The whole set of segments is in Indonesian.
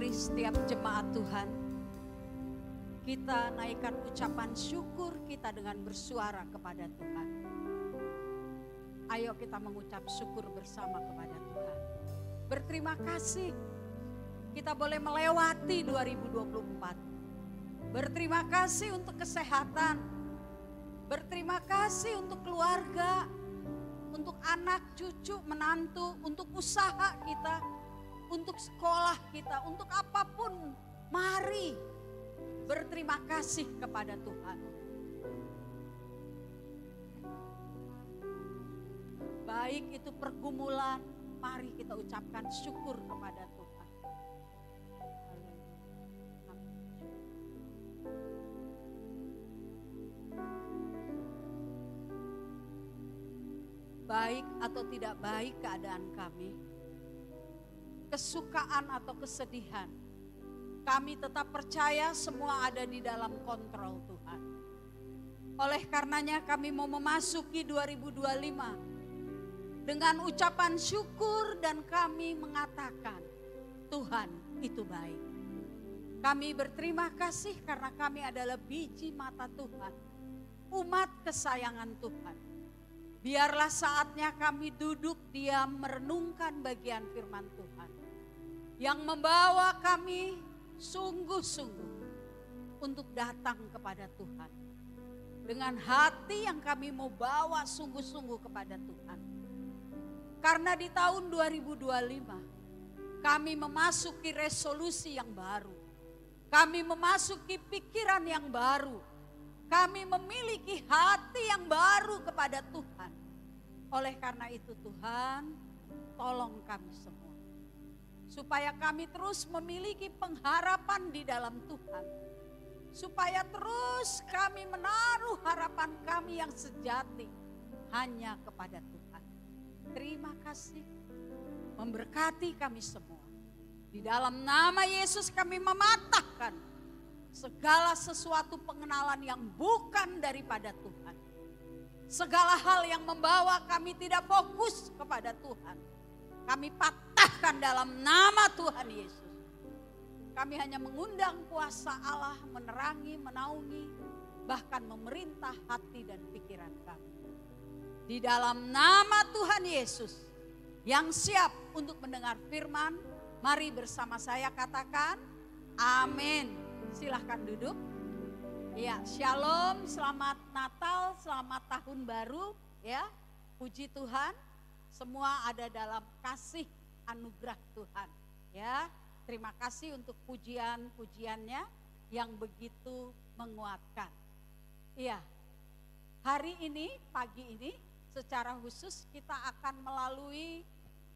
Mari setiap jemaat Tuhan, kita naikkan ucapan syukur kita dengan bersuara kepada Tuhan. Ayo kita mengucap syukur bersama kepada Tuhan. Berterima kasih kita boleh melewati 2024. Berterima kasih untuk kesehatan. Berterima kasih untuk keluarga, untuk anak, cucu, menantu, untuk usaha kita, untuk sekolah kita, untuk apapun. Mari berterima kasih kepada Tuhan. Baik itu pergumulan, mari kita ucapkan syukur kepada Tuhan. Baik atau tidak baik keadaan kami, kesukaan atau kesedihan, kami tetap percaya semua ada di dalam kontrol Tuhan. Oleh karenanya kami mau memasuki 2025 dengan ucapan syukur dan kami mengatakan Tuhan itu baik. Kami berterima kasih karena kami adalah biji mata Tuhan, umat kesayangan Tuhan. Biarlah saatnya kami duduk diam merenungkan bagian firman Tuhan yang membawa kami sungguh-sungguh untuk datang kepada Tuhan. Dengan hati yang kami mau bawa sungguh-sungguh kepada Tuhan. Karena di tahun 2025 kami memasuki resolusi yang baru. Kami memasuki pikiran yang baru. Kami memiliki hati yang baru kepada Tuhan. Oleh karena itu Tuhan, tolong kami semua. Supaya kami terus memiliki pengharapan di dalam Tuhan. Supaya terus kami menaruh harapan kami yang sejati hanya kepada Tuhan. Terima kasih, memberkati kami semua. Di dalam nama Yesus kami mematahkan segala sesuatu pengenalan yang bukan daripada Tuhan. Segala hal yang membawa kami tidak fokus kepada Tuhan, kami patahkan dalam nama Tuhan Yesus. Kami hanya mengundang kuasa Allah menerangi, menaungi, bahkan memerintah hati dan pikiran kami. Di dalam nama Tuhan Yesus yang siap untuk mendengar firman, mari bersama saya katakan amin. Silahkan duduk. Ya, shalom, selamat Natal, selamat tahun baru. Ya, puji Tuhan, semua ada dalam kasih anugerah Tuhan. Ya, terima kasih untuk pujian-pujiannya yang begitu menguatkan. Iya, hari ini, pagi ini, secara khusus kita akan melalui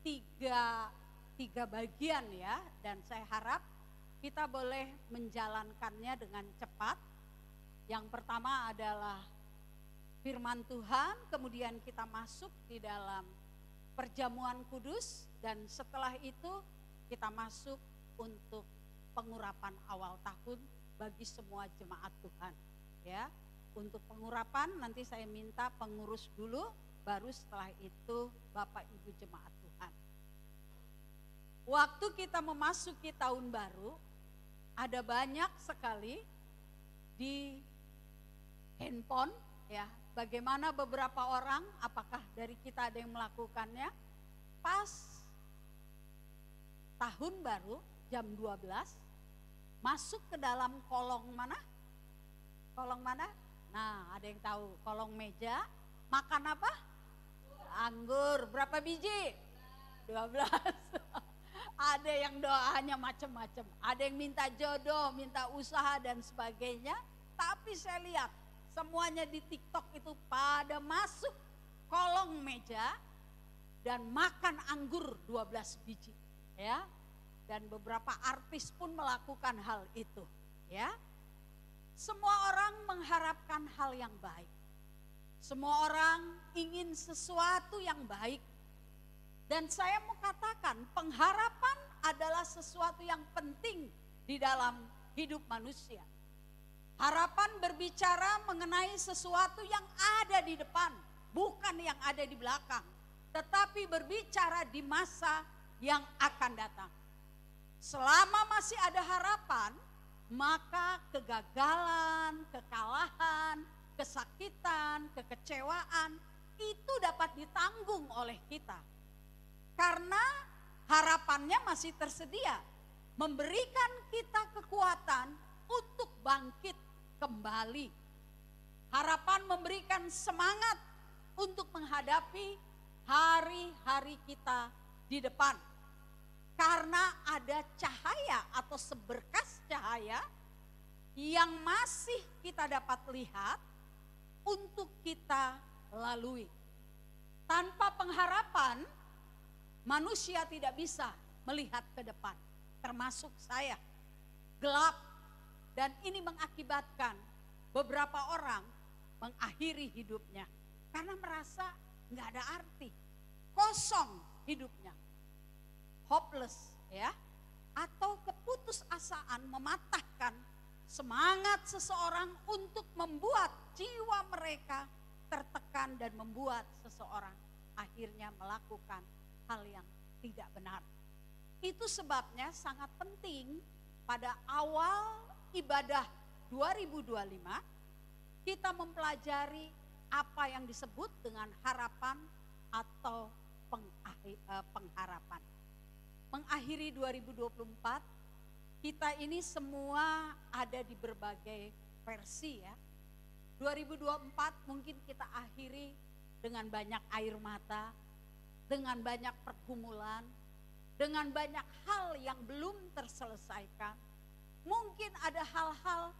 tiga bagian ya, dan saya harap kita boleh menjalankannya dengan cepat. Yang pertama adalah firman Tuhan, kemudian kita masuk di dalam perjamuan kudus, dan setelah itu kita masuk untuk pengurapan awal tahun bagi semua jemaat Tuhan. Ya, untuk pengurapan nanti saya minta pengurus dulu, baru setelah itu Bapak Ibu jemaat Tuhan. Waktu kita memasuki tahun baru, ada banyak sekali di handphone ya, bagaimana beberapa orang, apakah dari kita ada yang melakukannya, pas tahun baru jam 12 masuk ke dalam kolong mana? Kolong mana? Nah, ada yang tahu, kolong meja, makan apa? Anggur. Berapa biji? 12. Ada yang doanya macam-macam, ada yang minta jodoh, minta usaha dan sebagainya. Tapi saya lihat semuanya di TikTok itu pada masuk kolong meja dan makan anggur 12 biji. Ya, dan beberapa artis pun melakukan hal itu. Ya, semua orang mengharapkan hal yang baik. Semua orang ingin sesuatu yang baik. Dan saya mau katakan pengharapan adalah sesuatu yang penting di dalam hidup manusia. Harapan berbicara mengenai sesuatu yang ada di depan, bukan yang ada di belakang. Tetapi berbicara di masa yang akan datang. Selama masih ada harapan, maka kegagalan, kekalahan, kesakitan, kekecewaan itu dapat ditanggung oleh kita. Karena harapannya masih tersedia, memberikan kita kekuatan untuk bangkit kembali. Harapan memberikan semangat untuk menghadapi hari-hari kita di depan. Karena ada cahaya atau seberkas cahaya yang masih kita dapat lihat untuk kita lalui. Tanpa pengharapan, manusia tidak bisa melihat ke depan, termasuk saya. Gelap, dan ini mengakibatkan beberapa orang mengakhiri hidupnya karena merasa nggak ada arti, kosong hidupnya, hopeless ya, atau keputusasaan mematahkan semangat seseorang untuk membuat jiwa mereka tertekan dan membuat seseorang akhirnya melakukan hal yang tidak benar. Itu sebabnya sangat penting pada awal ibadah 2025 kita mempelajari apa yang disebut dengan harapan atau pengharapan. Mengakhiri 2024, kita ini semua ada di berbagai versi ya. 2024 mungkin kita akhiri dengan banyak air mata, dengan banyak pergumulan, dengan banyak hal yang belum terselesaikan. Mungkin ada hal-hal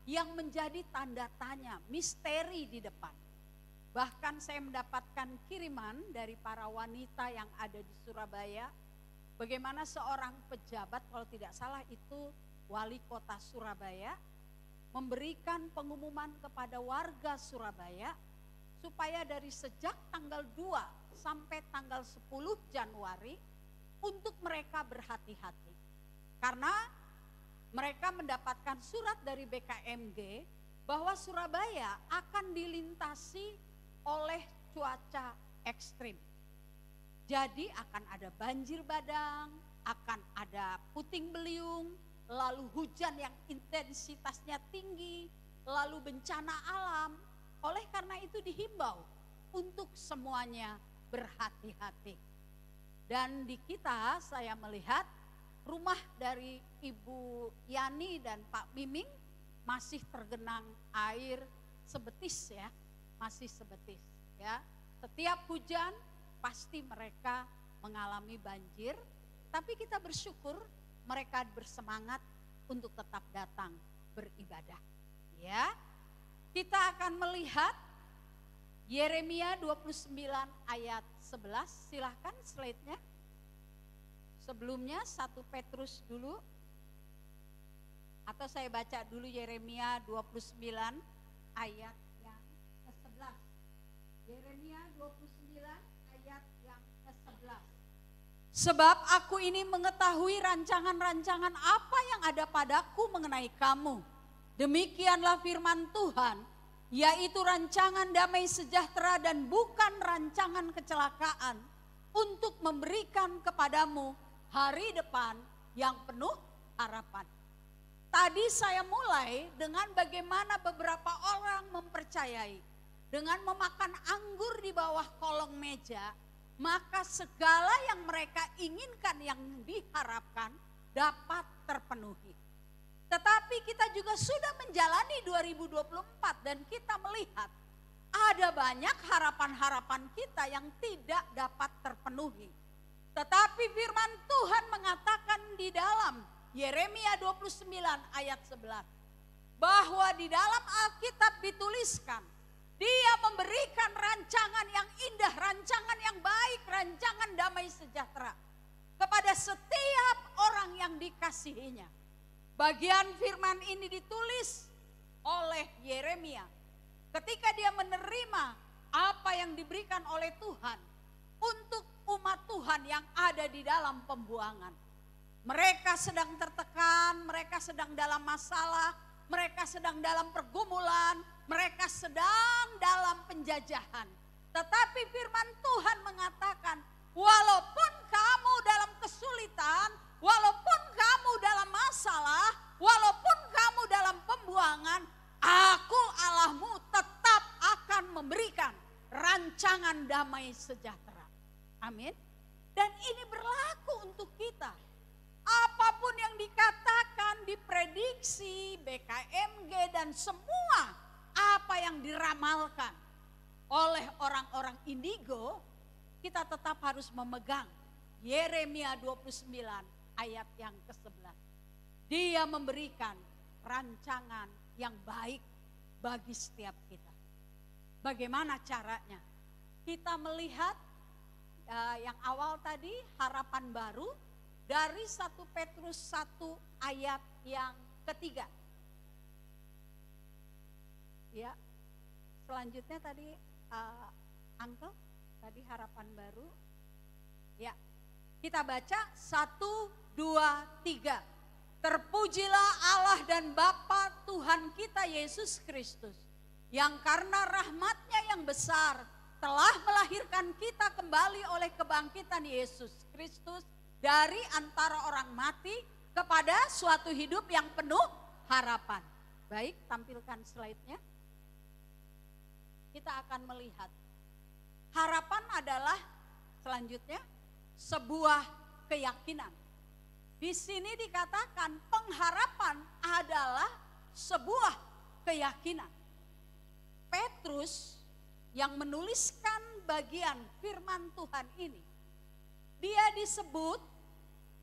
yang menjadi tanda tanya, misteri di depan. Bahkan saya mendapatkan kiriman dari para wanita yang ada di Surabaya, bagaimana seorang pejabat, kalau tidak salah itu wali kota Surabaya, memberikan pengumuman kepada warga Surabaya supaya dari sejak tanggal 2 sampai tanggal 10 Januari untuk mereka berhati-hati. Karena mereka mendapatkan surat dari BKMG bahwa Surabaya akan dilintasi oleh cuaca ekstrim. Jadi akan ada banjir bandang, akan ada puting beliung, lalu hujan yang intensitasnya tinggi, lalu bencana alam. Oleh karena itu dihimbau untuk semuanya berhati-hati. Dan di kita saya melihat rumah dari Ibu Yani dan Pak Miming masih tergenang air sebetis ya, masih sebetis ya. Setiap hujan pasti mereka mengalami banjir, tapi kita bersyukur mereka bersemangat untuk tetap datang beribadah. Ya, kita akan melihat Yeremia 29 ayat 11, silahkan slide-nya. Sebelumnya 1 Petrus dulu, atau saya baca dulu Yeremia 29 ayat yang ke-11. Yeremia 29 ayat yang ke-11. Sebab aku ini mengetahui rancangan-rancangan apa yang ada padaku mengenai kamu. Demikianlah firman Tuhan, yaitu rancangan damai sejahtera dan bukan rancangan kecelakaan, untuk memberikan kepadamu hari depan yang penuh harapan. Tadi saya mulai dengan bagaimana beberapa orang mempercayai dengan memakan anggur di bawah kolong meja, maka segala yang mereka inginkan, yang diharapkan dapat terpenuhi. Tetapi kita juga sudah menjalani 2024 dan kita melihat ada banyak harapan-harapan kita yang tidak dapat terpenuhi. Tetapi firman Tuhan mengatakan di dalam Yeremia 29 ayat 11 bahwa di dalam Alkitab dituliskan Dia memberikan rancangan yang indah, rancangan yang baik, rancangan damai sejahtera kepada setiap orang yang dikasihinya. Bagian firman ini ditulis oleh Yeremia ketika dia menerima apa yang diberikan oleh Tuhan untuk umat Tuhan yang ada di dalam pembuangan. Mereka sedang tertekan, mereka sedang dalam masalah, mereka sedang dalam pergumulan, mereka sedang dalam penjajahan. Tetapi firman Tuhan mengatakan, walaupun kamu dalam kesulitan, walaupun kamu sejahtera. Amin. Dan ini berlaku untuk kita. Apapun yang dikatakan, diprediksi, BKMG dan semua apa yang diramalkan oleh orang-orang indigo, kita tetap harus memegang Yeremia 29 ayat yang ke-11. Dia memberikan rancangan yang baik bagi setiap kita. Bagaimana caranya? Kita melihat yang awal tadi, harapan baru dari 1 Petrus 1 ayat yang ketiga. Ya, selanjutnya tadi Uncle, tadi harapan baru. Ya, kita baca 1, 2, 3. Terpujilah Allah dan Bapa Tuhan kita Yesus Kristus, yang karena rahmat-Nya yang besar telah melahirkan kita kembali oleh kebangkitan Yesus Kristus dari antara orang mati kepada suatu hidup yang penuh harapan. Baik, tampilkan slide-nya. Kita akan melihat harapan adalah selanjutnya sebuah keyakinan. Di sini dikatakan pengharapan adalah sebuah keyakinan. Petrus yang menuliskan bagian firman Tuhan ini, dia disebut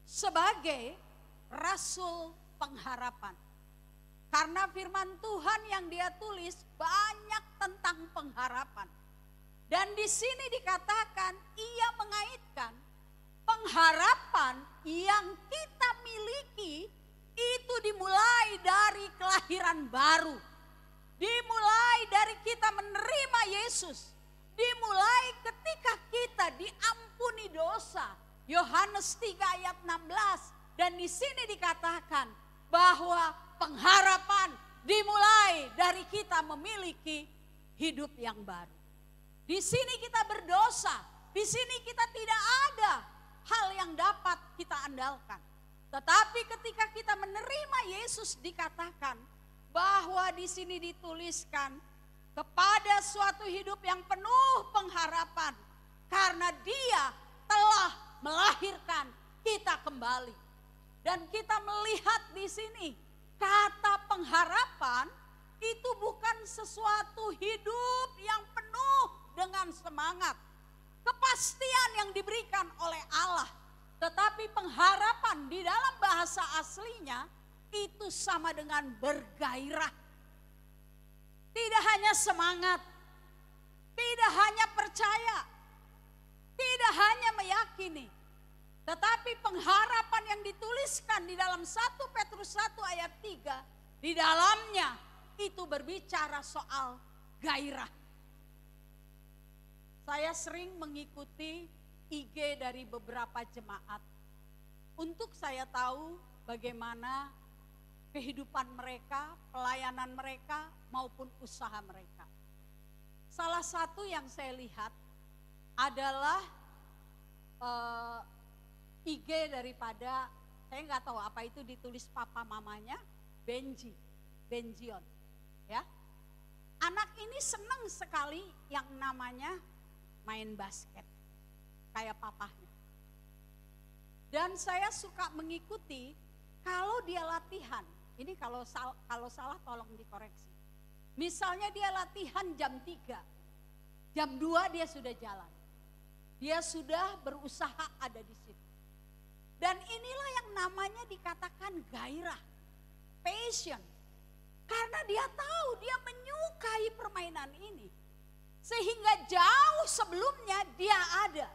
sebagai rasul pengharapan. Karena firman Tuhan yang dia tulis banyak tentang pengharapan. Dan di sini dikatakan ia mengaitkan pengharapan yang kita miliki itu dimulai dari kelahiran baru. Dimulai dari kita menerima Yesus. Dimulai ketika kita diampuni dosa. Yohanes 3 ayat 16. Dan di sini dikatakan bahwa pengharapan dimulai dari kita memiliki hidup yang baru. Di sini kita berdosa. Di sini kita tidak ada hal yang dapat kita andalkan. Tetapi ketika kita menerima Yesus dikatakan bahwa di sini dituliskan kepada suatu hidup yang penuh pengharapan. Karena Dia telah melahirkan kita kembali. Dan kita melihat di sini kata pengharapan itu bukan sesuatu hidup yang penuh dengan semangat. Kepastian yang diberikan oleh Allah. Tetapi pengharapan di dalam bahasa aslinya itu sama dengan bergairah. Tidak hanya semangat, tidak hanya percaya, tidak hanya meyakini. Tetapi pengharapan yang dituliskan di dalam 1 Petrus 1 ayat 3, di dalamnya itu berbicara soal gairah. Saya sering mengikuti IG dari beberapa jemaat untuk saya tahu bagaimana kehidupan mereka, pelayanan mereka maupun usaha mereka. Salah satu yang saya lihat adalah IG daripada, saya nggak tahu apa itu ditulis papa mamanya, Benjion. Ya, anak ini senang sekali yang namanya main basket, kayak papahnya. Dan saya suka mengikuti kalau dia latihan. Ini kalau salah tolong dikoreksi. Misalnya dia latihan jam 3, jam 2 dia sudah jalan. Dia sudah berusaha ada di situ. Dan inilah yang namanya dikatakan gairah, passion. Karena dia tahu, dia menyukai permainan ini. Sehingga jauh sebelumnya dia ada.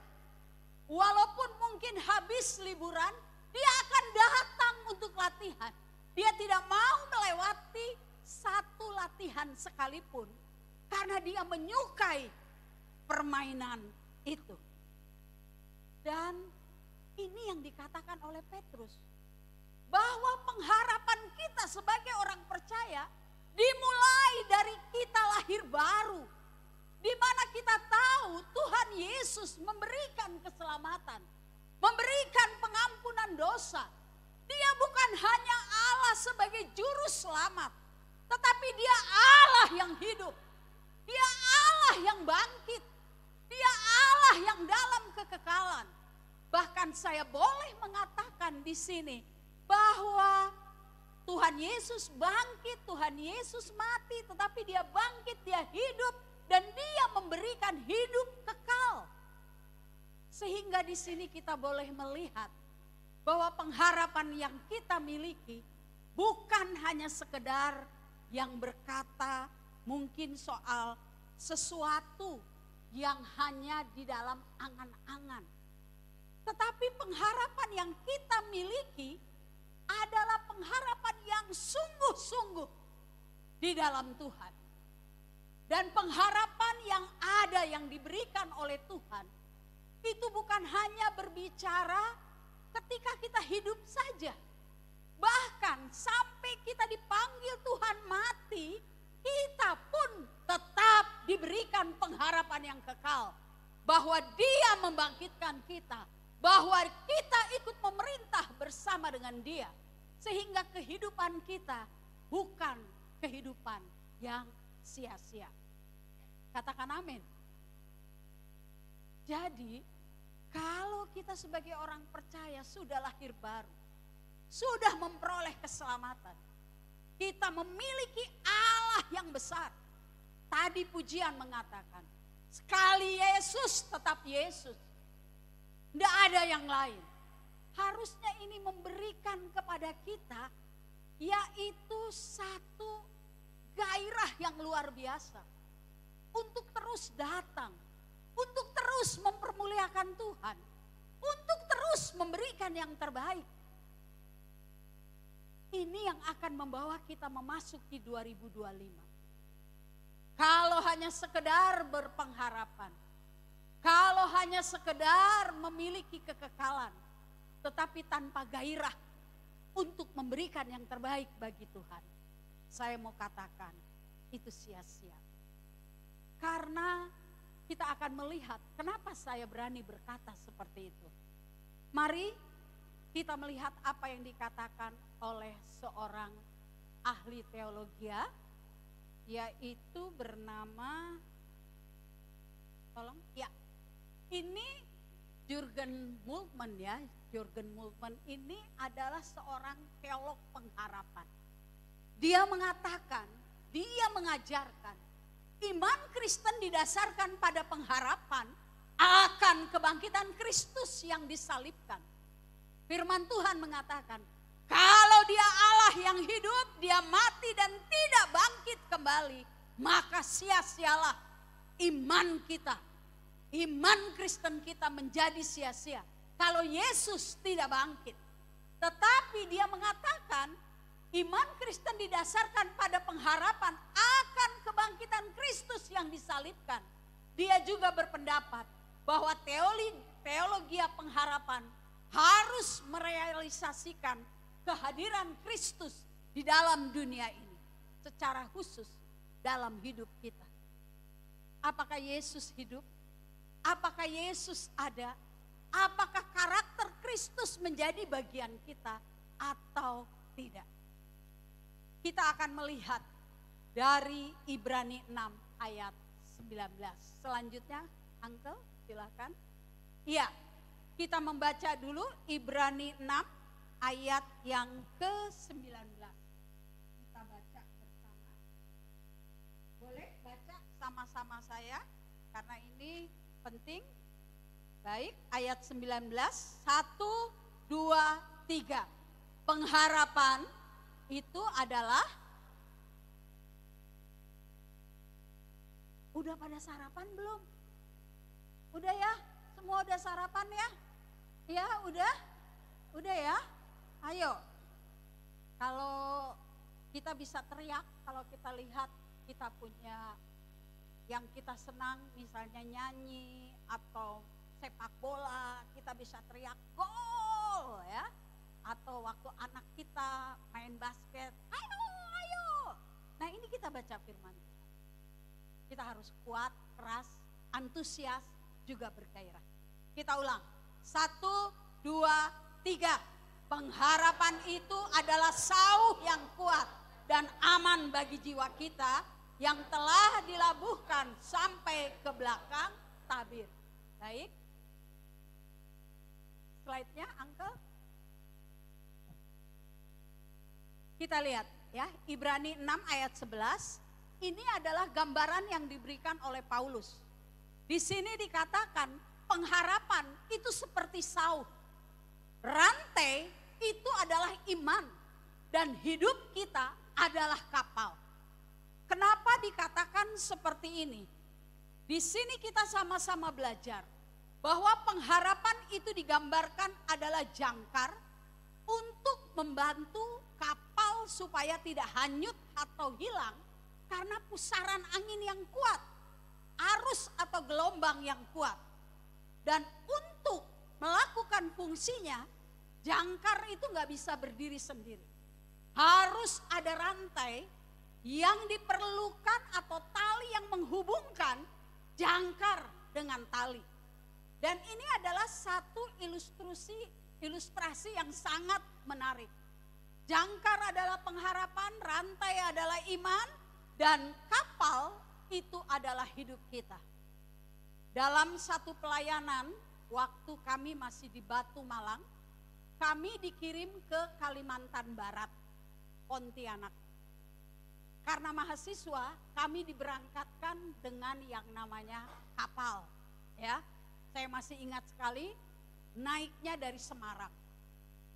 Walaupun mungkin habis liburan, dia akan datang untuk latihan. Dia tidak mau melewati satu latihan sekalipun. Karena dia menyukai permainan itu. Dan ini yang dikatakan oleh Petrus. Bahwa pengharapan kita sebagai orang percaya dimulai dari kita lahir baru. Di mana kita tahu Tuhan Yesus memberikan keselamatan. Memberikan pengampunan dosa. Dia bukan hanya Allah sebagai juru selamat. Tetapi dia Allah yang hidup. Dia Allah yang bangkit. Dia Allah yang dalam kekekalan. Bahkan saya boleh mengatakan di sini bahwa Tuhan Yesus bangkit, Tuhan Yesus mati, tetapi dia bangkit, dia hidup, dan dia memberikan hidup kekal. Sehingga di sini kita boleh melihat bahwa pengharapan yang kita miliki bukan hanya sekedar yang berkata mungkin soal sesuatu yang hanya di dalam angan-angan. Tetapi pengharapan yang kita miliki adalah pengharapan yang sungguh-sungguh di dalam Tuhan. Dan pengharapan yang ada yang diberikan oleh Tuhan itu bukan hanya berbicara ketika kita hidup saja. Bahkan sampai kita dipanggil Tuhan mati, kita pun tetap diberikan pengharapan yang kekal. Bahwa Dia membangkitkan kita, bahwa kita ikut memerintah bersama dengan Dia. Sehingga kehidupan kita bukan kehidupan yang sia-sia. Katakan amin. Jadi kalau kita sebagai orang percaya sudah lahir baru, sudah memperoleh keselamatan, kita memiliki Allah yang besar. Tadi pujian mengatakan, sekali Yesus tetap Yesus. Tidak ada yang lain. Harusnya ini memberikan kepada kita yaitu satu gairah yang luar biasa. Untuk terus datang, untuk terus mempermuliakan Tuhan, untuk terus memberikan yang terbaik. Ini yang akan membawa kita memasuki 2025. Kalau hanya sekedar berpengharapan, kalau hanya sekedar memiliki kekekalan, tetapi tanpa gairah untuk memberikan yang terbaik bagi Tuhan, saya mau katakan itu sia-sia. Karena kita akan melihat kenapa saya berani berkata seperti itu. Mari kita melihat apa yang dikatakan oleh seorang ahli teologi, yaitu bernama, ini Jurgen Moltmann ya. Jurgen Moltmann ini adalah seorang teolog pengharapan. Dia mengatakan, dia mengajarkan, iman Kristen didasarkan pada pengharapan akan kebangkitan Kristus yang disalibkan. Firman Tuhan mengatakan, kalau Dia Allah yang hidup, Dia mati dan tidak bangkit kembali, maka sia-sialah iman kita. Iman Kristen kita menjadi sia-sia kalau Yesus tidak bangkit. Tetapi dia mengatakan iman Kristen didasarkan pada pengharapan akan kebangkitan Kristus yang disalibkan. Dia juga berpendapat bahwa teologi pengharapan harus merealisasikan kehadiran Kristus di dalam dunia ini. Secara khusus dalam hidup kita. Apakah Yesus hidup? Apakah Yesus ada? Apakah karakter Kristus menjadi bagian kita atau tidak? Kita akan melihat dari Ibrani 6 ayat 19. Selanjutnya, Uncle silakan. Iya, kita membaca dulu Ibrani 6 ayat yang ke-19. Kita baca bersama. Boleh baca sama-sama saya karena ini penting. Baik, ayat 19, 1, 2, 3. Pengharapan itu adalah, udah pada sarapan belum? Udah ya? Semua udah sarapan ya? Ya, udah? Udah ya? Ayo. Kalau kita bisa teriak, kalau kita lihat kita punya yang kita senang, misalnya nyanyi atau sepak bola, kita bisa teriak gol ya. Atau waktu anak kita main basket, ayo, ayo. Nah ini kita baca firman. Kita harus kuat, keras, antusias, juga bergairah. Kita ulang, 1, 2, 3. Pengharapan itu adalah sauh yang kuat dan aman bagi jiwa kita yang telah dilabuhkan sampai ke belakang bertabir. Baik. Slide-nya, Uncle. Kita lihat ya, Ibrani 6 ayat 11. Ini adalah gambaran yang diberikan oleh Paulus. Di sini dikatakan pengharapan itu seperti sauh. Rantai itu adalah iman dan hidup kita adalah kapal. Kenapa dikatakan seperti ini? Di sini kita sama-sama belajar bahwa pengharapan itu digambarkan adalah jangkar untuk membantu kapal supaya tidak hanyut atau hilang karena pusaran angin yang kuat, arus atau gelombang yang kuat. Dan untuk melakukan fungsinya, jangkar itu nggak bisa berdiri sendiri. Harus ada rantai yang diperlukan atau tali yang menghubungkan jangkar dengan tali. Dan ini adalah satu ilustrasi yang sangat menarik. Jangkar adalah pengharapan, rantai adalah iman, dan kapal itu adalah hidup kita. Dalam satu pelayanan, waktu kami masih di Batu Malang, kami dikirim ke Kalimantan Barat, Pontianak. Karena mahasiswa, kami diberangkatkan dengan yang namanya kapal. Ya, saya masih ingat sekali, naiknya dari Semarang.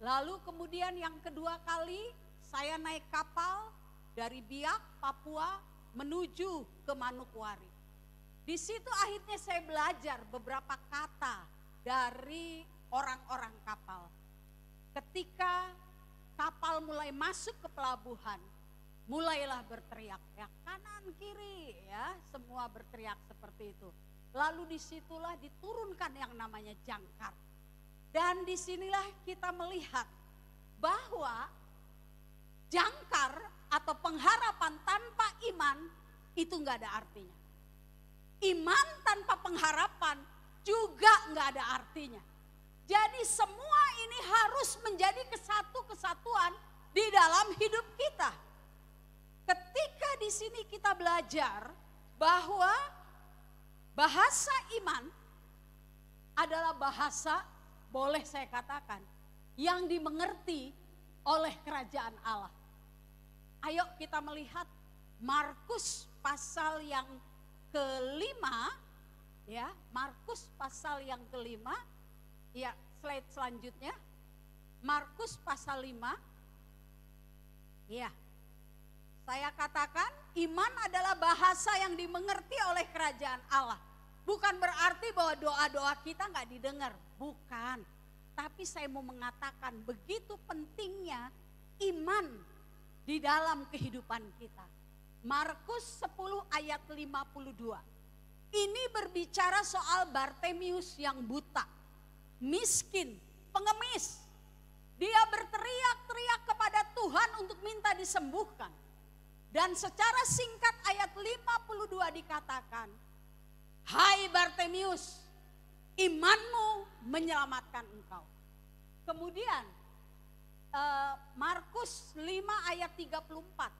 Lalu kemudian yang kedua kali, saya naik kapal dari Biak, Papua, menuju ke Manokwari. Di situ akhirnya saya belajar beberapa kata dari orang-orang kapal. Ketika kapal mulai masuk ke pelabuhan, mulailah berteriak, ya kanan kiri ya, semua berteriak seperti itu. Lalu disitulah diturunkan yang namanya jangkar. Dan disinilah kita melihat bahwa jangkar atau pengharapan tanpa iman itu nggak ada artinya. Iman tanpa pengharapan juga nggak ada artinya. Jadi semua ini harus menjadi kesatuan di dalam hidup kita. Ketika di sini kita belajar bahwa bahasa iman adalah bahasa, boleh saya katakan, yang dimengerti oleh kerajaan Allah. Ayo kita melihat Markus pasal yang kelima, ya, Markus pasal yang kelima, ya, slide selanjutnya, Markus pasal 5, ya, saya katakan iman adalah bahasa yang dimengerti oleh kerajaan Allah. Bukan berarti bahwa doa-doa kita nggak didengar, bukan. Tapi saya mau mengatakan begitu pentingnya iman di dalam kehidupan kita. Markus 10 ayat 52. Ini berbicara soal Bartemius yang buta, miskin, pengemis. Dia berteriak-teriak kepada Tuhan untuk minta disembuhkan. Dan secara singkat ayat 52 dikatakan, "Hai Bartemius, imanmu menyelamatkan engkau." Kemudian Markus 5 ayat 34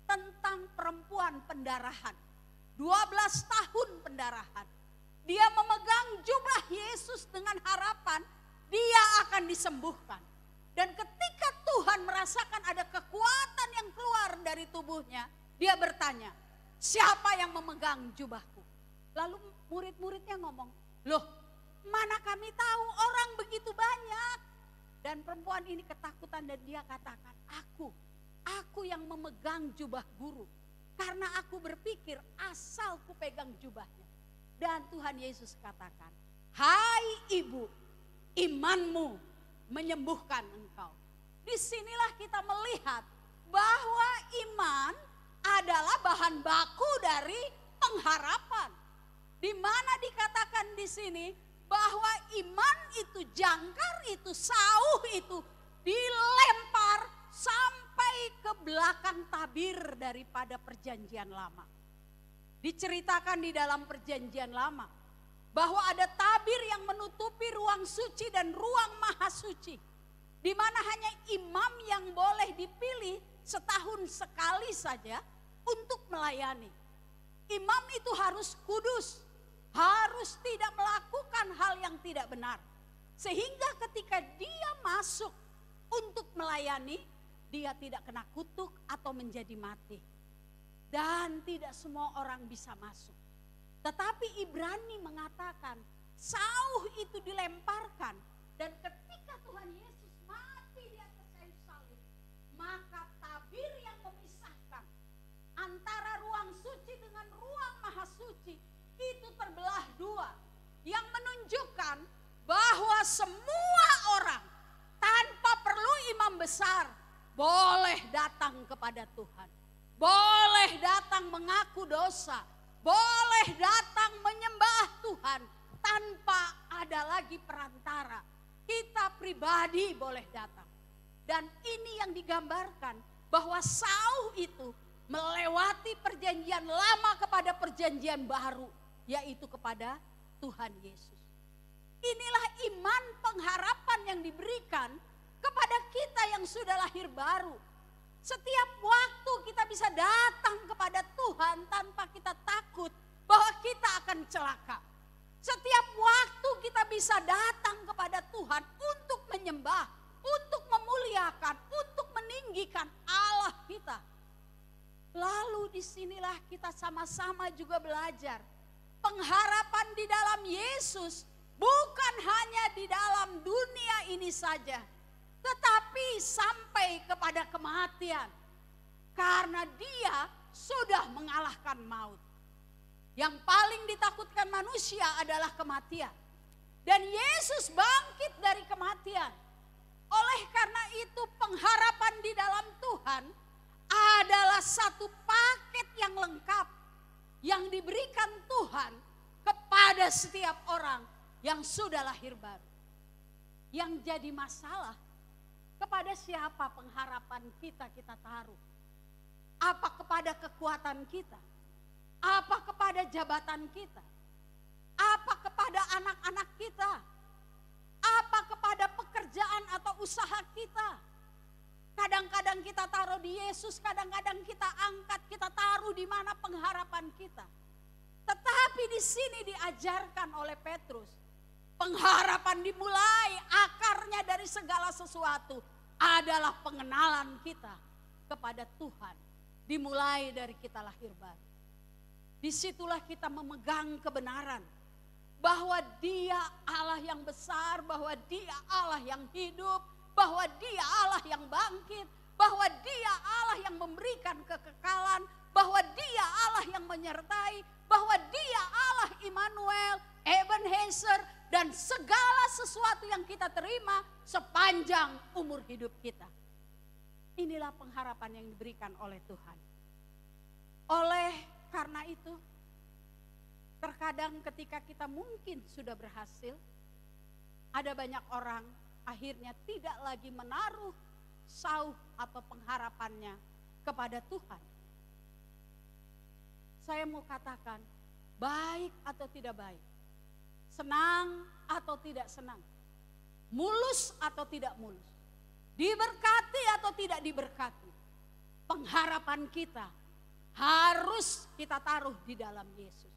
tentang perempuan pendarahan. 12 tahun pendarahan. Dia memegang jubah Yesus dengan harapan dia akan disembuhkan. Dan ketika Tuhan merasakan ada kekuatan yang keluar dari tubuhnya, dia bertanya, "Siapa yang memegang jubahku?" Lalu murid-muridnya ngomong, "Loh, mana kami tahu orang begitu banyak?" Dan perempuan ini ketakutan dan dia katakan, Aku yang memegang jubah guru. Karena aku berpikir asal ku pegang jubahnya." Dan Tuhan Yesus katakan, "Hai ibu, imanmu menyembuhkan engkau." Disinilah kita melihat bahwa iman adalah bahan baku dari pengharapan. Di mana dikatakan di sini bahwa iman itu, jangkar itu, sauh itu dilempar sampai ke belakang tabir daripada perjanjian lama. Diceritakan di dalam perjanjian lama bahwa ada tabir yang menutupi ruang suci dan ruang maha suci. Di mana hanya imam yang boleh dipilih setahun sekali saja untuk melayani. Imam itu harus kudus, harus tidak melakukan hal yang tidak benar. Sehingga ketika dia masuk untuk melayani, dia tidak kena kutuk atau menjadi mati. Dan tidak semua orang bisa masuk. Tetapi Ibrani mengatakan, Sauh itu dilemparkan. Dan ketika Tuhan Yesus mati di atas kayu salib, maka tabir yang memisahkan antara ruang suci dengan ruang maha suci itu terbelah dua. Yang menunjukkan bahwa semua orang tanpa perlu imam besar boleh datang kepada Tuhan. Boleh datang mengaku dosa. Boleh datang menyembah Tuhan tanpa ada lagi perantara. Kita pribadi boleh datang. Dan ini yang digambarkan bahwa Sauh itu melewati perjanjian lama kepada perjanjian baru, yaitu kepada Tuhan Yesus. Inilah iman pengharapan yang diberikan kepada kita yang sudah lahir baru. Setiap waktu kita bisa datang kepada Tuhan tanpa kita takut bahwa kita akan celaka. Setiap waktu kita bisa datang kepada Tuhan untuk menyembah, untuk memuliakan, untuk meninggikan Allah kita. Lalu disinilah kita sama-sama juga belajar. Pengharapan di dalam Yesus bukan hanya di dalam dunia ini saja, tetapi sampai kepada kematian. Karena dia sudah mengalahkan maut. Yang paling ditakutkan manusia adalah kematian. Dan Yesus bangkit dari kematian. Oleh karena itu pengharapan di dalam Tuhan adalah satu paket yang lengkap. Yang diberikan Tuhan kepada setiap orang yang sudah lahir baru. Yang jadi masalah, kepada siapa pengharapan kita taruh? Apa kepada kekuatan kita? Apa kepada jabatan kita? Apa kepada anak-anak kita? Apa kepada pekerjaan atau usaha kita? Kadang-kadang kita taruh di Yesus, kadang-kadang kita angkat, kita taruh di mana pengharapan kita. Tetapi di sini diajarkan oleh Petrus, pengharapan dimulai akarnya dari segala sesuatu adalah pengenalan kita kepada Tuhan. Dimulai dari kita lahir baru. Disitulah kita memegang kebenaran bahwa Dia Allah yang besar, bahwa Dia Allah yang hidup, bahwa Dia Allah yang bangkit, bahwa Dia Allah yang memberikan kekekalan, bahwa Dia Allah yang menyertai, bahwa Dia Allah Immanuel, Ebenezer, dan segala sesuatu yang kita terima sepanjang umur hidup kita. Inilah pengharapan yang diberikan oleh Tuhan. Oleh karena itu, terkadang ketika kita mungkin sudah berhasil, ada banyak orang akhirnya tidak lagi menaruh sauh atau pengharapannya kepada Tuhan. Saya mau katakan, baik atau tidak baik, senang atau tidak senang, mulus atau tidak mulus, diberkati atau tidak diberkati, pengharapan kita harus kita taruh di dalam Yesus.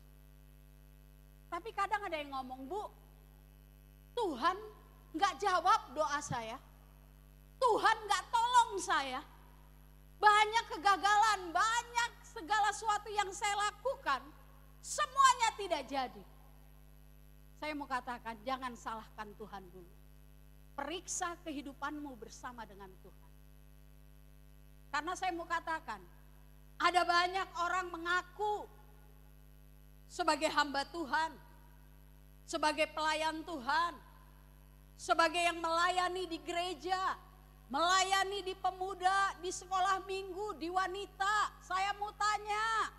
Tapi kadang ada yang ngomong, Bu, Tuhan gak jawab doa saya, Tuhan gak tolong saya, banyak kegagalan, banyak segala sesuatu yang saya lakukan, semuanya tidak jadi. Saya mau katakan, jangan salahkan Tuhan dulu. Periksa kehidupanmu bersama dengan Tuhan. Karena saya mau katakan, ada banyak orang mengaku sebagai hamba Tuhan, sebagai pelayan Tuhan, sebagai yang melayani di gereja, melayani di pemuda, di sekolah minggu, di wanita. Saya mau tanya,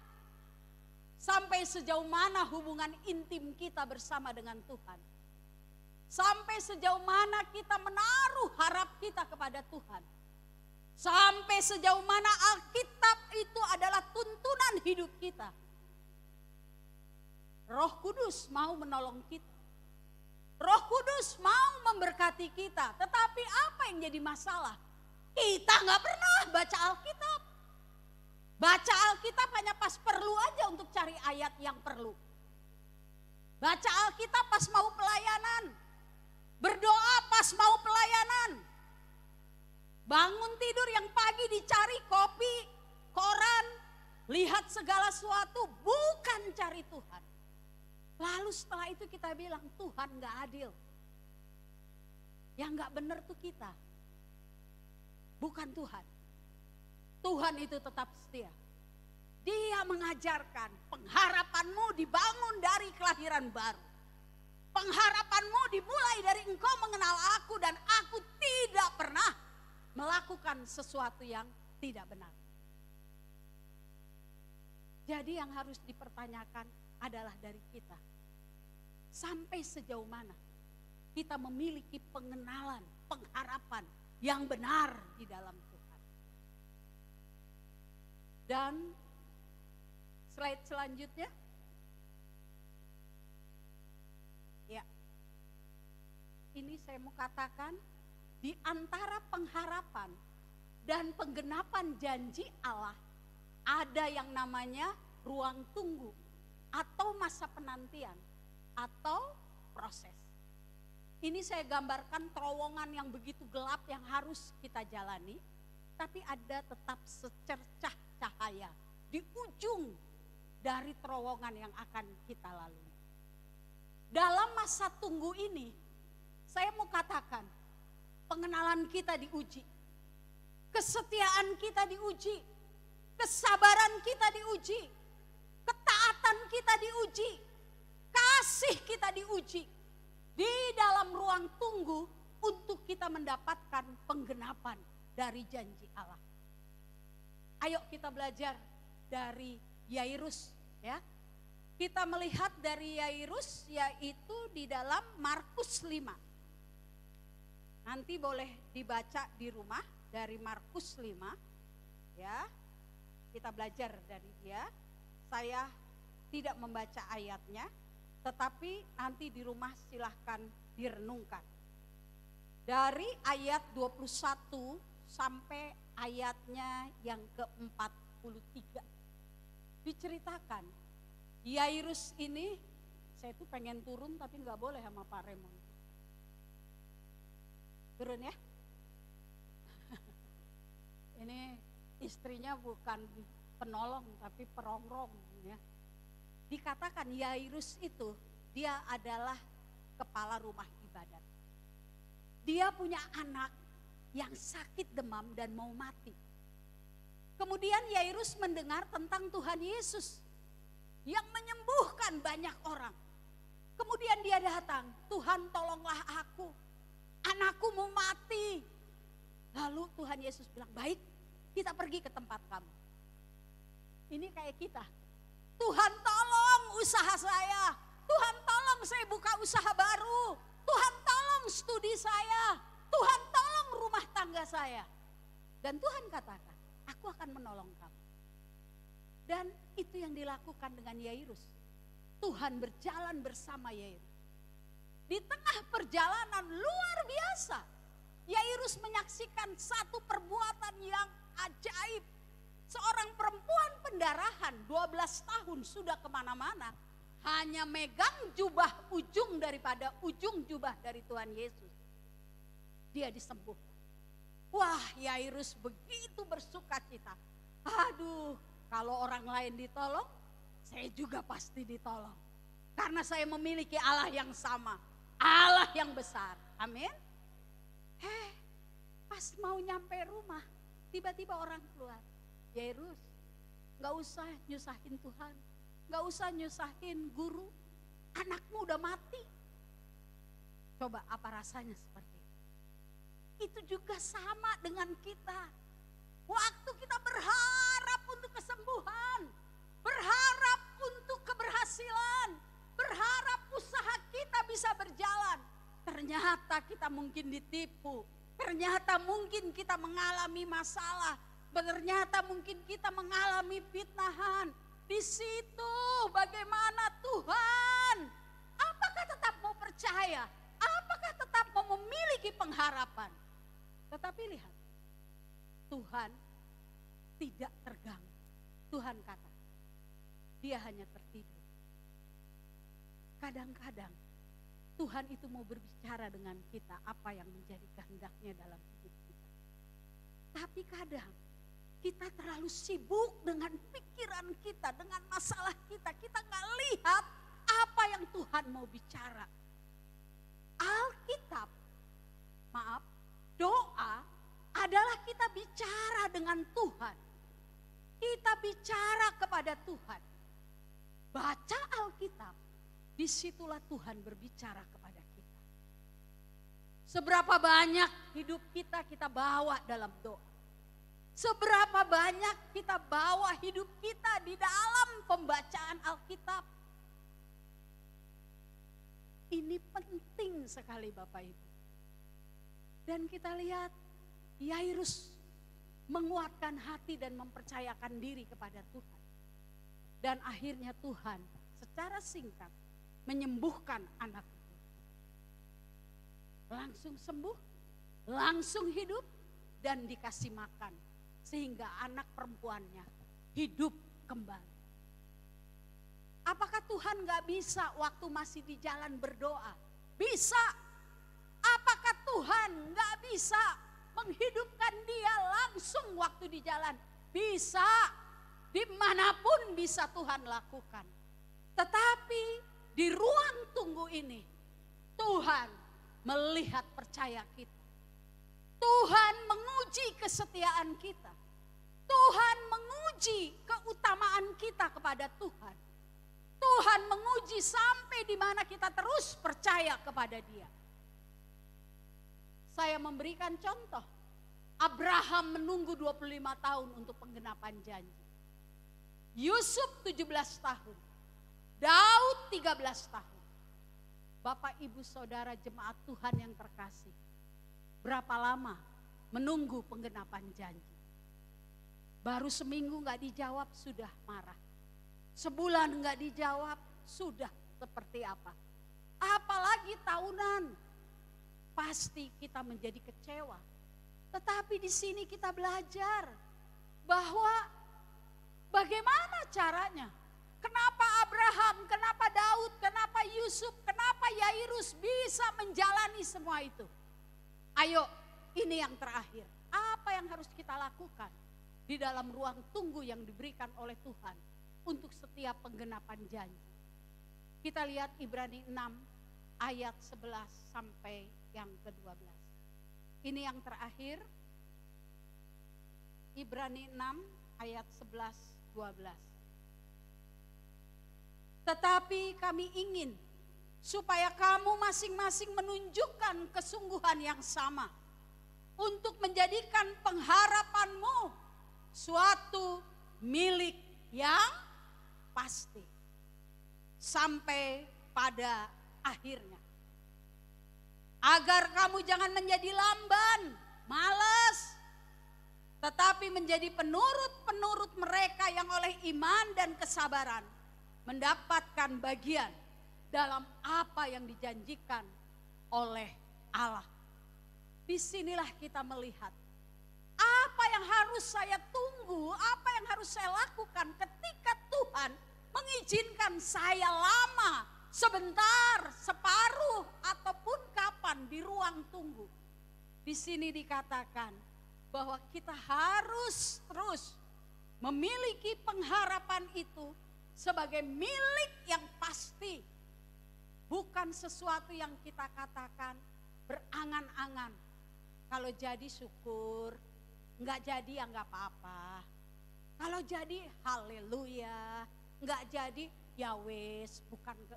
sampai sejauh mana hubungan intim kita bersama dengan Tuhan? Sampai sejauh mana kita menaruh harap kita kepada Tuhan? Sampai sejauh mana Alkitab itu adalah tuntunan hidup kita? Roh Kudus mau menolong kita. Roh Kudus mau memberkati kita. Tetapi apa yang jadi masalah? Kita gak pernah baca Alkitab. Baca Alkitab hanya pas perlu aja untuk cari ayat yang perlu. Baca Alkitab pas mau pelayanan. Berdoa pas mau pelayanan. Bangun tidur yang pagi dicari kopi, koran, lihat segala sesuatu, bukan cari Tuhan. Lalu setelah itu kita bilang Tuhan gak adil. Yang gak benar tuh kita. Bukan Tuhan. Tuhan itu tetap setia. Dia mengajarkan pengharapanmu dibangun dari kelahiran baru. Pengharapanmu dimulai dari engkau mengenal aku dan aku tidak pernah melakukan sesuatu yang tidak benar. Jadi yang harus dipertanyakan adalah dari kita. Sampai sejauh mana kita memiliki pengenalan, pengharapan yang benar di dalam Tuhan. Dan slide selanjutnya. Ya. Ini saya mau katakan di antara pengharapan dan penggenapan janji Allah ada yang namanya ruang tunggu atau masa penantian atau proses. Ini saya gambarkan terowongan yang begitu gelap yang harus kita jalani, tapi ada tetap secercah cahaya di ujung dari terowongan yang akan kita lalui. Dalam masa tunggu ini, saya mau katakan, pengenalan kita diuji, kesetiaan kita diuji, kesabaran kita diuji, ketaatan kita diuji, kasih kita diuji. Di dalam ruang tunggu untuk kita mendapatkan penggenapan dari janji Allah. Ayo kita belajar dari Yairus, ya. Kita melihat dari Yairus yaitu di dalam Markus 5. Nanti boleh dibaca di rumah dari Markus 5, ya. Kita belajar dari dia. Saya tidak membaca ayatnya, tetapi nanti di rumah silahkan direnungkan. Dari ayat 21 sampai ayatnya yang ke-43. Diceritakan, Yairus ini, saya tuh pengen turun tapi gak boleh sama Pak Raymond. Turun ya. Ini istrinya bukan penolong tapi perongrong ya. Dikatakan Yairus itu dia adalah kepala rumah ibadat. Dia punya anak yang sakit demam dan mau mati. Kemudian Yairus mendengar tentang Tuhan Yesus yang menyembuhkan banyak orang. Kemudian dia datang, Tuhan tolonglah aku, anakku mau mati. Lalu Tuhan Yesus bilang, baik kita pergi ke tempat kamu. Ini kayak kita. Tuhan tolong usaha saya. Tuhan tolong saya buka usaha baru. Tuhan tolong studi saya. Tuhan tolong rumah tangga saya. Dan Tuhan katakan, aku akan menolong kamu. Dan itu yang dilakukan dengan Yairus. Tuhan berjalan bersama Yairus. Di tengah perjalanan luar biasa, Yairus menyaksikan satu perbuatan yang ajaib. Seorang perempuan pendarahan 12 tahun sudah kemana-mana. Hanya megang jubah ujung daripada ujung jubah dari Tuhan Yesus. Dia disembuhkan. Wah, Yairus begitu bersuka cita. Aduh, kalau orang lain ditolong, saya juga pasti ditolong. Karena saya memiliki Allah yang sama. Allah yang besar. Amin. Pas mau nyampe rumah, tiba-tiba orang keluar. Yairus, gak usah nyusahin Tuhan. Gak usah nyusahin guru. Anakmu udah mati. Coba apa rasanya seperti itu? Itu juga sama dengan kita. Waktu kita berharap untuk kesembuhan, berharap untuk keberhasilan, berharap usaha kita bisa berjalan. Ternyata kita mungkin ditipu. Ternyata mungkin kita mengalami masalah. Ternyata mungkin kita mengalami fitnahan. Di situ bagaimana Tuhan? Apakah tetap mau percaya? Apakah tetap mau memiliki pengharapan? Tetapi lihat, Tuhan tidak terganggu. Tuhan kata, dia hanya tertidur. kadang-kadang Tuhan itu mau berbicara dengan kita apa yang menjadi kehendaknya dalam hidup kita. Tapi kadang kita terlalu sibuk dengan pikiran kita, dengan masalah kita. Kita gak lihat apa yang Tuhan mau bicara. Alkitab, doa adalah kita bicara dengan Tuhan. Kita bicara kepada Tuhan. Baca Alkitab, disitulah Tuhan berbicara kepada kita. Seberapa banyak hidup kita bawa dalam doa. Seberapa banyak kita bawa hidup kita di dalam pembacaan Alkitab. Ini penting sekali Bapak Ibu. Dan kita lihat Yairus menguatkan hati dan mempercayakan diri kepada Tuhan. Dan akhirnya Tuhan secara singkat menyembuhkan anak itu. Langsung sembuh, langsung hidup dan dikasih makan. Sehingga anak perempuannya hidup kembali. Apakah Tuhan gak bisa waktu masih di jalan berdoa? Bisa. Apakah Tuhan gak bisa menghidupkan dia langsung waktu di jalan? Bisa. Dimanapun bisa Tuhan lakukan. Tetapi di ruang tunggu ini Tuhan melihat percaya kita. Tuhan menguji kesetiaan kita. Tuhan menguji keutamaan kita kepada Tuhan. Tuhan menguji sampai di mana kita terus percaya kepada Dia. Saya memberikan contoh. Abraham menunggu 25 tahun untuk penggenapan janji. Yusuf 17 tahun. Daud 13 tahun. Bapak, Ibu, Saudara, jemaat Tuhan yang terkasih. Berapa lama menunggu penggenapan janji? Baru seminggu gak dijawab sudah marah. Sebulan gak dijawab sudah seperti apa. Apalagi tahunan. Pasti kita menjadi kecewa. Tetapi di sini kita belajar bahwa bagaimana caranya. Kenapa Abraham, kenapa Daud, kenapa Yusuf, kenapa Yairus bisa menjalani semua itu. Ayo, ini yang terakhir. Apa yang harus kita lakukan di dalam ruang tunggu yang diberikan oleh Tuhan untuk setiap penggenapan janji. Kita lihat Ibrani 6 ayat 11 sampai yang ke-12. Ini yang terakhir. Ibrani 6 ayat 11-12. Tetapi kami ingin supaya kamu masing-masing menunjukkan kesungguhan yang sama untuk menjadikan pengharapanmu suatu milik yang pasti sampai pada akhirnya. Agar kamu jangan menjadi lamban, malas, tetapi menjadi penurut-penurut mereka yang oleh iman dan kesabaran mendapatkan bagian dalam apa yang dijanjikan oleh Allah. Disinilah kita melihat apa yang harus saya tunggu, apa yang harus saya lakukan ketika Tuhan mengizinkan saya lama, sebentar, separuh, ataupun kapan di ruang tunggu. Di sini dikatakan bahwa kita harus terus memiliki pengharapan itu sebagai milik yang pasti. Bukan sesuatu yang kita katakan berangan-angan. Kalau jadi syukur, enggak jadi ya enggak apa-apa. Kalau jadi haleluya, enggak jadi ya wes,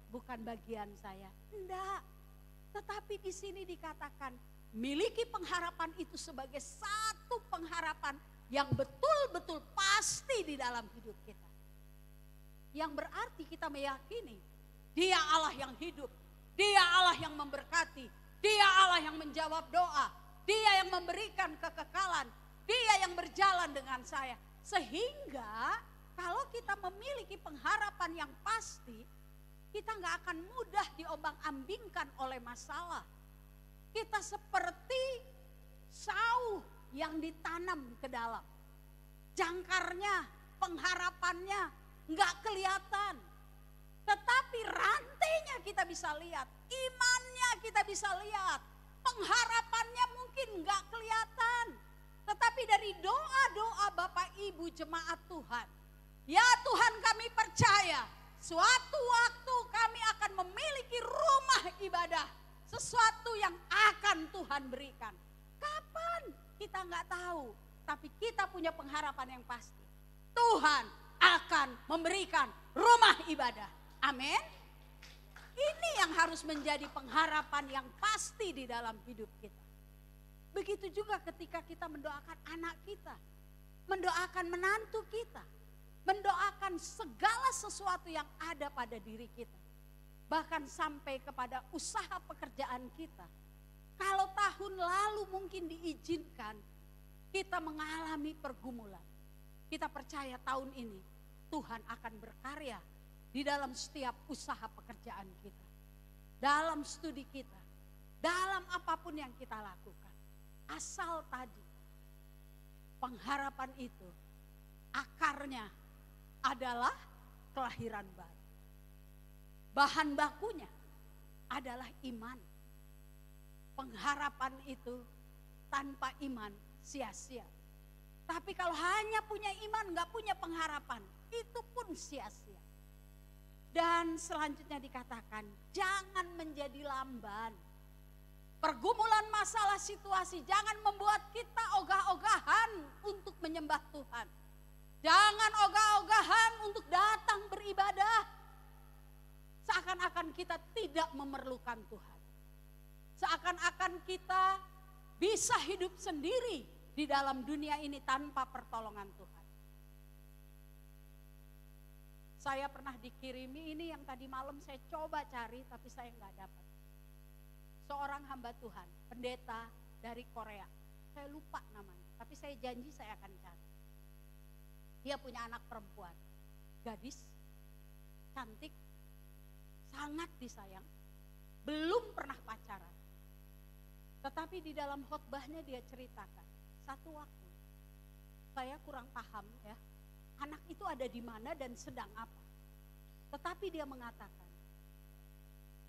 bukan bagian saya. Enggak. Tetapi di sini dikatakan miliki pengharapan itu sebagai satu pengharapan yang betul-betul pasti di dalam hidup kita. Yang berarti kita meyakini Dia Allah yang hidup, Dia Allah yang memberkati, Dia Allah yang menjawab doa, Dia yang memberikan kekekalan, Dia yang berjalan dengan saya. Sehingga kalau kita memiliki pengharapan yang pasti, kita gak akan mudah diombang-ambingkan oleh masalah. Kita seperti sauh yang ditanam ke dalam. Jangkarnya, pengharapannya gak kelihatan. Tetapi rantainya doanya kita bisa lihat, imannya kita bisa lihat, pengharapannya mungkin nggak kelihatan. Tetapi dari doa-doa Bapak Ibu jemaat Tuhan, ya Tuhan kami percaya suatu waktu kami akan memiliki rumah ibadah, sesuatu yang akan Tuhan berikan. Kapan? Kita nggak tahu, tapi kita punya pengharapan yang pasti. Tuhan akan memberikan rumah ibadah. Amin. Ini yang harus menjadi pengharapan yang pasti di dalam hidup kita. Begitu juga ketika kita mendoakan anak kita, mendoakan menantu kita, mendoakan segala sesuatu yang ada pada diri kita. Bahkan sampai kepada usaha pekerjaan kita. Kalau tahun lalu mungkin diizinkan kita mengalami pergumulan, kita percaya tahun ini Tuhan akan berkarya di dalam setiap usaha pekerjaan kita, dalam studi kita, dalam apapun yang kita lakukan. Asal tadi pengharapan itu akarnya adalah kelahiran baru. Bahan bakunya adalah iman. Pengharapan itu tanpa iman sia-sia. Tapi kalau hanya punya iman gak punya pengharapan, itu pun sia-sia. Dan selanjutnya dikatakan, jangan menjadi lamban. Pergumulan masalah situasi jangan membuat kita ogah-ogahan untuk menyembah Tuhan. Jangan ogah-ogahan untuk datang beribadah. Seakan-akan kita tidak memerlukan Tuhan. Seakan-akan kita bisa hidup sendiri di dalam dunia ini tanpa pertolongan Tuhan. Saya pernah dikirimi, ini yang tadi malam saya coba cari tapi saya nggak dapat. Seorang hamba Tuhan, pendeta dari Korea. Saya lupa namanya, tapi saya janji saya akan cari. Dia punya anak perempuan, gadis, cantik, sangat disayang, belum pernah pacaran. Tetapi di dalam khotbahnya dia ceritakan, satu waktu saya kurang paham ya, anak itu ada di mana dan sedang apa. Tetapi dia mengatakan,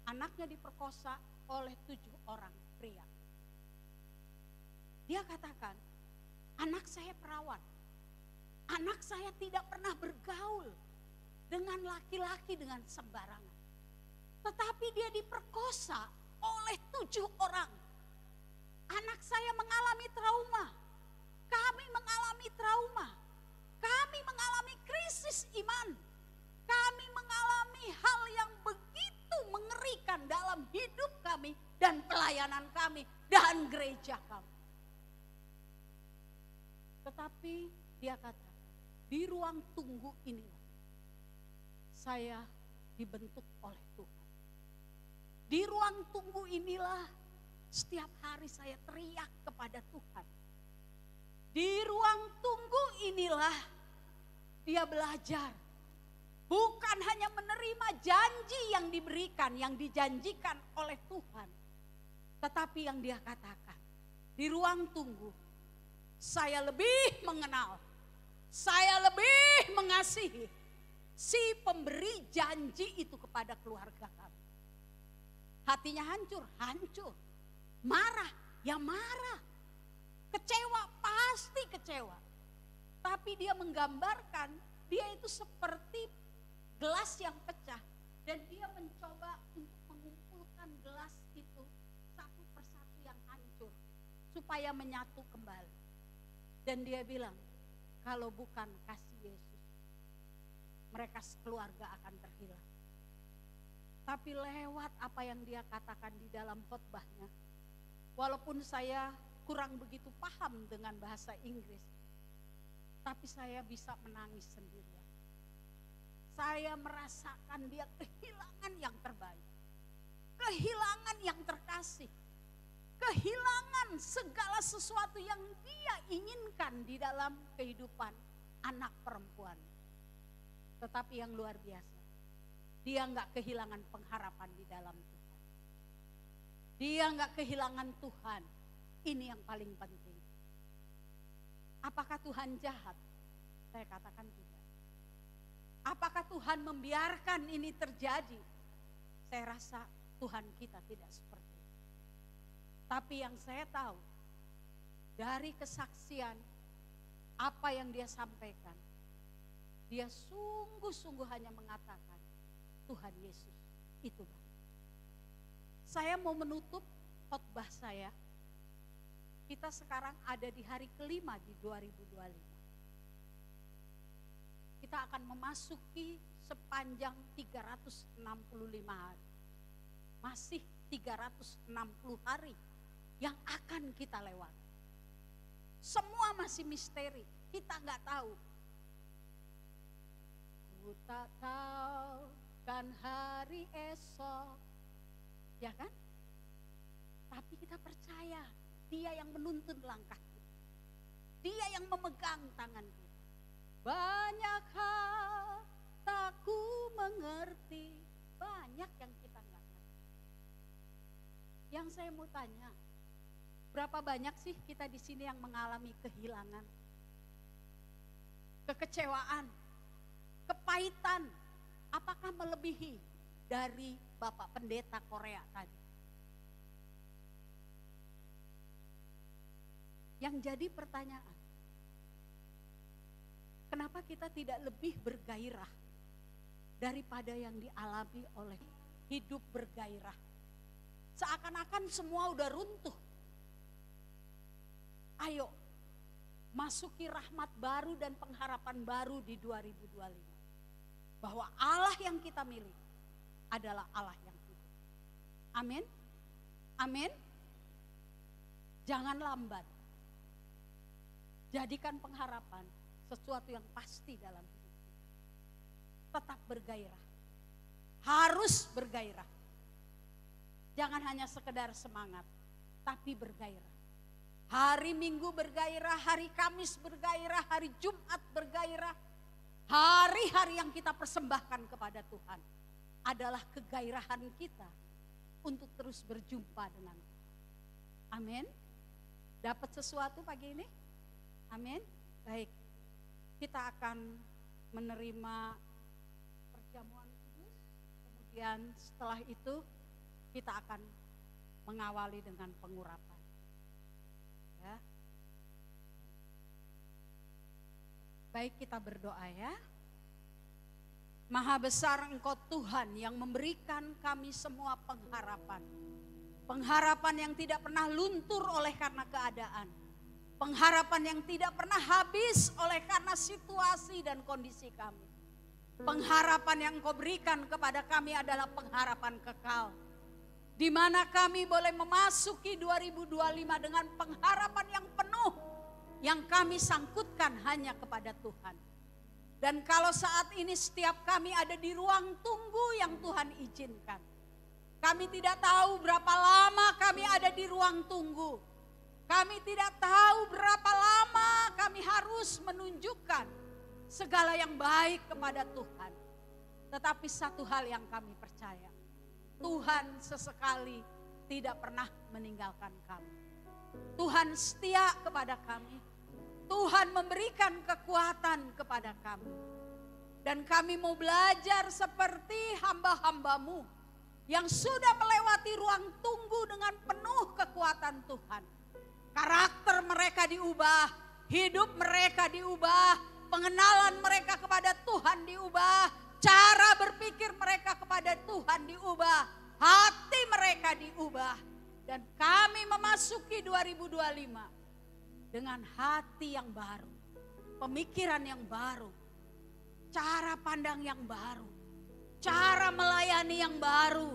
anaknya diperkosa oleh 7 orang pria. Dia katakan, anak saya perawan. Anak saya tidak pernah bergaul dengan laki-laki dengan sembarangan. Tetapi dia diperkosa oleh 7 orang. Anak saya mengalami trauma. Kami mengalami trauma. Kami mengalami krisis iman. Kami mengalami hal yang begitu mengerikan dalam hidup kami dan pelayanan kami dan gereja kami. Tetapi dia kata, di ruang tunggu inilah saya dibentuk oleh Tuhan. Di ruang tunggu inilah setiap hari saya teriak kepada Tuhan. Di ruang tunggu inilah dia belajar. Bukan hanya menerima janji yang diberikan, yang dijanjikan oleh Tuhan. Tetapi yang dia katakan, di ruang tunggu, saya lebih mengenal, saya lebih mengasihi si pemberi janji itu kepada keluarga kami. Hatinya hancur, hancur. Marah, ya marah. Kecewa, pasti kecewa. Tapi dia menggambarkan, dia itu seperti gelas yang pecah. Dan dia mencoba untuk mengumpulkan gelas itu satu persatu yang hancur. Supaya menyatu kembali. Dan dia bilang, kalau bukan kasih Yesus, mereka sekeluarga akan terhilang. Tapi lewat apa yang dia katakan di dalam khotbahnya, walaupun saya kurang begitu paham dengan bahasa Inggris, tapi saya bisa menangis sendirian. Saya merasakan dia kehilangan yang terbaik, kehilangan yang terkasih, kehilangan segala sesuatu yang dia inginkan di dalam kehidupan anak perempuan. Tetapi yang luar biasa, dia nggak kehilangan pengharapan di dalam Tuhan. Dia nggak kehilangan Tuhan. Ini yang paling penting. Apakah Tuhan jahat? Saya katakan tidak. Apakah Tuhan membiarkan ini terjadi? Saya rasa Tuhan kita tidak seperti itu. Tapi yang saya tahu, dari kesaksian apa yang dia sampaikan, dia sungguh-sungguh hanya mengatakan, Tuhan Yesus itu baik. Saya mau menutup khotbah saya. Kita sekarang ada di hari kelima di 2025. Kita akan memasuki sepanjang 365 hari. Masih 360 hari yang akan kita lewati. Semua masih misteri, kita nggak tahu. Ku tak tahu kan hari esok, ya kan? Tapi kita percaya Dia yang menuntun langkah kita. Dia yang memegang tangan kita. Banyak hal tak ku mengerti, banyak yang kita nggak ngerti. Yang saya mau tanya, berapa banyak sih kita di sini yang mengalami kehilangan, kekecewaan, kepahitan? Apakah melebihi dari Bapak Pendeta Korea tadi? Yang jadi pertanyaan, kenapa kita tidak lebih bergairah daripada yang dialami oleh hidup bergairah? Seakan-akan semua udah runtuh. Ayo, masuki rahmat baru dan pengharapan baru di 2025. Bahwa Allah yang kita miliki adalah Allah yang hidup. Amin. Amin. Jangan lambat. Jadikan pengharapan sesuatu yang pasti dalam hidup kita. Tetap bergairah. Harus bergairah. Jangan hanya sekedar semangat, tapi bergairah. Hari Minggu bergairah, hari Kamis bergairah, hari Jumat bergairah. Hari-hari yang kita persembahkan kepada Tuhan adalah kegairahan kita untuk terus berjumpa dengan Tuhan. Amin. Dapat sesuatu pagi ini? Amin. Baik. Kita akan menerima perjamuan kudus. Kemudian setelah itu kita akan mengawali dengan pengurapan. Ya. Baik, kita berdoa ya. Maha besar Engkau Tuhan yang memberikan kami semua pengharapan. Pengharapan yang tidak pernah luntur oleh karena keadaan. Pengharapan yang tidak pernah habis oleh karena situasi dan kondisi kami. Pengharapan yang Engkau berikan kepada kami adalah pengharapan kekal. Di mana kami boleh memasuki 2025 dengan pengharapan yang penuh. Yang kami sangkutkan hanya kepada Tuhan. Dan kalau saat ini setiap kami ada di ruang tunggu yang Tuhan izinkan. Kami tidak tahu berapa lama kami ada di ruang tunggu. Kami tidak tahu berapa lama kami harus menunjukkan segala yang baik kepada Tuhan. Tetapi satu hal yang kami percaya, Tuhan sesekali tidak pernah meninggalkan kami. Tuhan setia kepada kami. Tuhan memberikan kekuatan kepada kami. Dan kami mau belajar seperti hamba-hambamu yang sudah melewati ruang tunggu dengan penuh kekuatan Tuhan. Karakter mereka diubah, hidup mereka diubah, pengenalan mereka kepada Tuhan diubah, cara berpikir mereka kepada Tuhan diubah, hati mereka diubah. Dan kami memasuki 2025 dengan hati yang baru, pemikiran yang baru, cara pandang yang baru, cara melayani yang baru,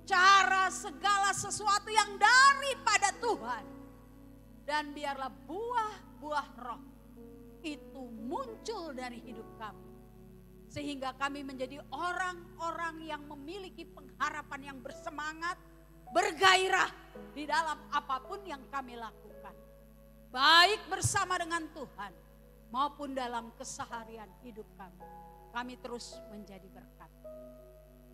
cara segala sesuatu yang daripada Tuhan. Dan biarlah buah-buah roh itu muncul dari hidup kami. Sehingga kami menjadi orang-orang yang memiliki pengharapan yang bersemangat, bergairah di dalam apapun yang kami lakukan. Baik bersama dengan Tuhan maupun dalam keseharian hidup kami. Kami terus menjadi berkat.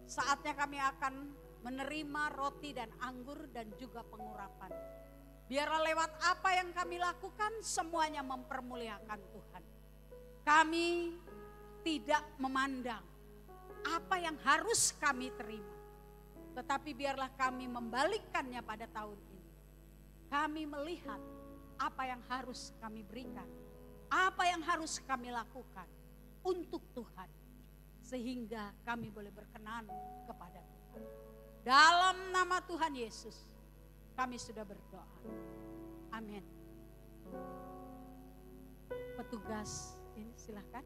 Saatnya kami akan menerima roti dan anggur dan juga pengurapan. Biarlah lewat apa yang kami lakukan semuanya mempermuliakan Tuhan. Kami tidak memandang apa yang harus kami terima. Tetapi biarlah kami membalikkannya pada tahun ini. Kami melihat apa yang harus kami berikan, apa yang harus kami lakukan untuk Tuhan. Sehingga kami boleh berkenan kepada Tuhan. Dalam nama Tuhan Yesus, kami sudah berdoa. Amin. Petugas ini silahkan.